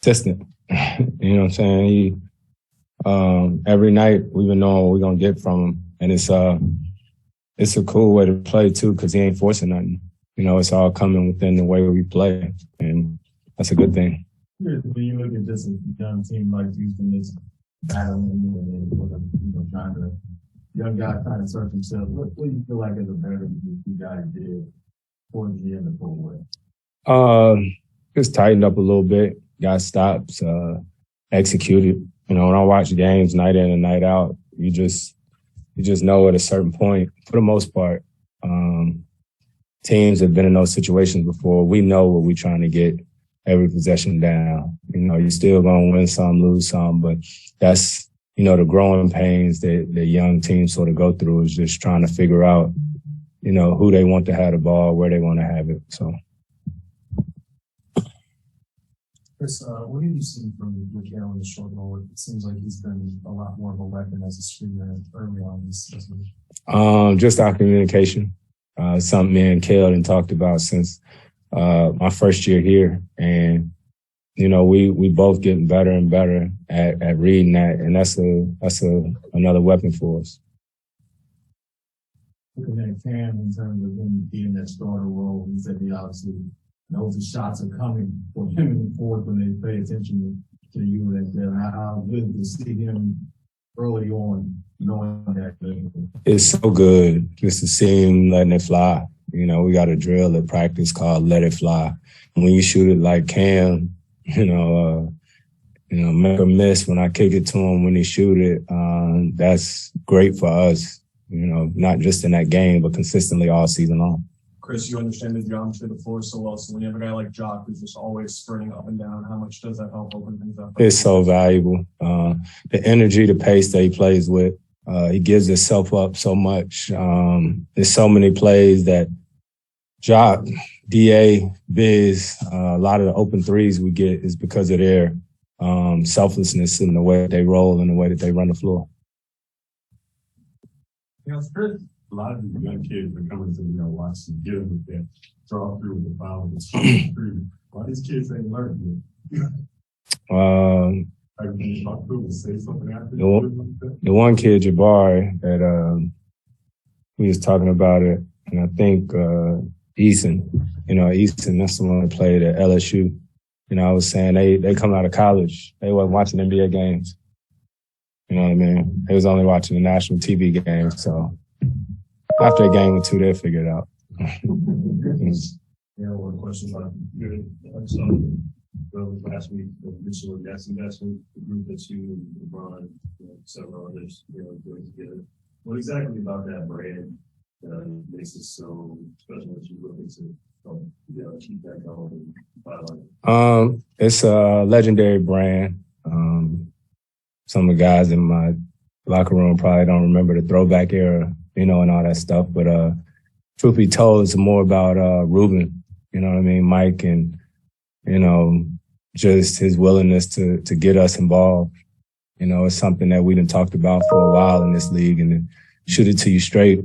consistent. You know what I'm saying? Every night we've been knowing what we're gonna get from him, and it's a cool way to play too, because he ain't forcing nothing. You know, it's all coming within the way we play, and that's a good thing. When you look at this young team like Houston is battling and trying to young guy trying to search himself, what do you feel like as a better you guys did towards the end of the way? Just tightened up a little bit, got stops, executed. You know, when I watch games night in and night out, you just know at a certain point, for the most part, teams have been in those situations before. We know what we're trying to get every possession down. You know, you're still going to win some, lose some, but that's, you know, the growing pains that the young teams sort of go through is just trying to figure out, you know, who they want to have the ball, where they want to have it. So. Chris, what have you seen from Mikal in the short ball? It seems like he's been a lot more of a weapon as a screener early on this season. Just our communication. Something me and Kale had talked about since my first year here. And, you know, we both getting better and better at reading that. And that's another weapon for us. Looking at Cam in terms of him being that starter role, he said he obviously knows the shots are coming for him in the fourth when they pay attention to you. And how good to see him early on knowing that. It's so good just to see him letting it fly. You know, we got a drill at practice called Let It Fly. And when you shoot it like Cam, make a miss when I kick it to him when he shoot it, that's great for us, you know, not just in that game, but consistently all season long. Chris, you understand the geometry of the floor so well. So when you have a guy like Jock who's just always sprinting up and down, how much does that help open things up? It's so valuable. The energy, the pace that he plays with, he gives himself up so much. There's so many plays that Jock, DA, Biz, a lot of the open threes we get is because of their selflessness in the way that they roll and the way that they run the floor. You know, Chris, a lot of these young kids are coming to watch and get them with that draw through with the foul and the Why these kids ain't learned yet? The one kid, Jabari, that we was talking about it, and I think Easton, that's the one that played at LSU. You know, I was saying they come out of college, they wasn't watching NBA games. You know what I mean? They was only watching the national TV games, so after a game or two, they'll figure it out. One question about last week, Mitchell and Jackson, the group that you and LeBron and several others, doing together. What exactly about that brand makes it so special that you're looking to keep that going? It's a legendary brand. Some of the guys in my locker room probably don't remember the throwback era, and all that stuff. But truth be told, it's more about Ruben, you know what I mean, Mike, and, just his willingness to get us involved. It's something that we done talked about for a while in this league, and to shoot it to you straight.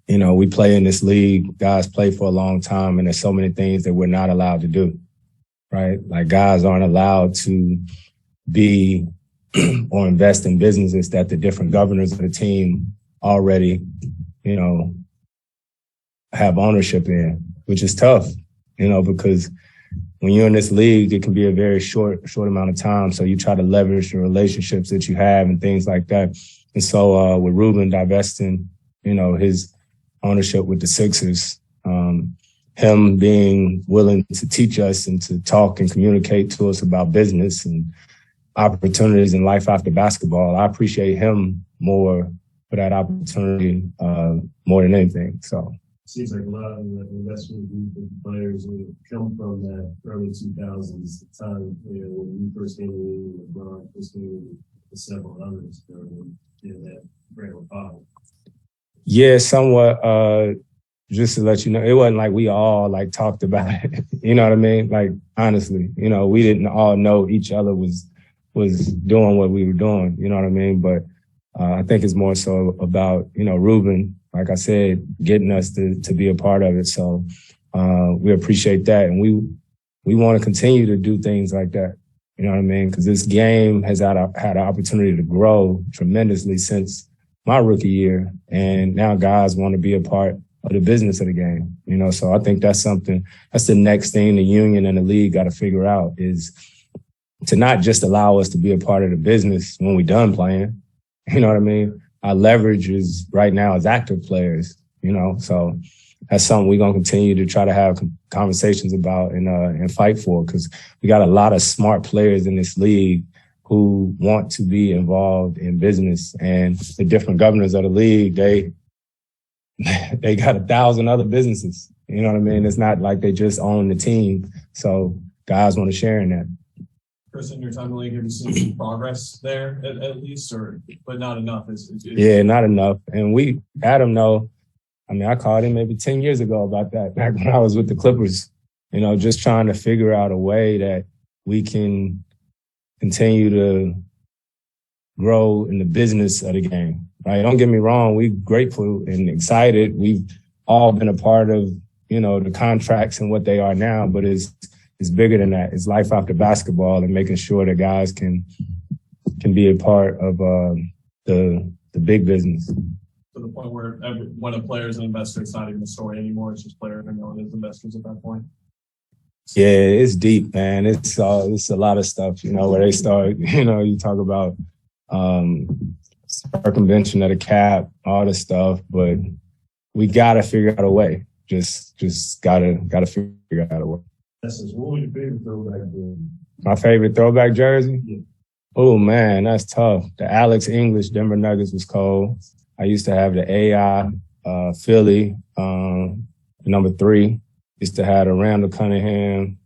We play in this league, guys play for a long time, and there's so many things that we're not allowed to do, right? Like guys aren't allowed to be or invest in businesses that the different governors of the team already, have ownership in, which is tough, because when you're in this league, it can be a very short amount of time. So you try to leverage the relationships that you have and things like that. And so with Ruben divesting, his ownership with the Sixers, him being willing to teach us and to talk and communicate to us about business and opportunities in life after basketball, I appreciate him more for that opportunity more than anything. So. Seems like a lot of the investment group of players would come from that early 2000s time, when you first came in, LeBron first came in, with several others, that brand of power. Yeah, somewhat. Just to let you know, it wasn't like we all talked about it. You know what I mean? Like honestly, we didn't all know each other was doing what we were doing. You know what I mean? But I think it's more so about Ruben. Like I said, getting us to be a part of it. So we appreciate that. And we we want to continue to do things like that. You know what I mean? Because this game has had an opportunity to grow tremendously since my rookie year. And now guys want to be a part of the business of the game. You know, so I think that's the next thing the union and the league got to figure out, is to not just allow us to be a part of the business when we're done playing. You know what I mean? Our leverage is right now as active players, you know, so that's something we're going to continue to try to have conversations about and fight for, because we got a lot of smart players in this league who want to be involved in business. And the different governors of the league, they got 1,000 other businesses. You know what I mean? It's not like they just own the team. So guys want to share in that. Chris, in your time in the league, have you seen some progress there at least, but not enough? Yeah, not enough. And Adam know. I mean, I called him maybe 10 years ago about that, back when I was with the Clippers, you know, just trying to figure out a way that we can continue to grow in the business of the game, right? Don't get me wrong. We're grateful and excited. We've all been a part of, you know, the contracts and what they are now, but it's bigger than that. It's life after basketball and making sure that guys can be a part of the big business. To the point where when a player is an investor, it's not even a story anymore. It's just players are known as investors at that point. Yeah, it's deep, man. It's a lot of stuff, you know, where they start, you know, you talk about circumvention of the cap, all this stuff, but we gotta figure out a way. Just gotta figure out a way. What was your favorite throwback jersey? My favorite throwback jersey? Yeah. Oh man, that's tough. The Alex English Denver Nuggets was cold. I used to have the AI Philly, number 3. Used to have the Randall Cunningham.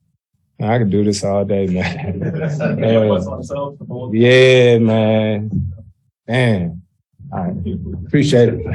I could do this all day, man. Yeah, man. Man. All right. Appreciate it.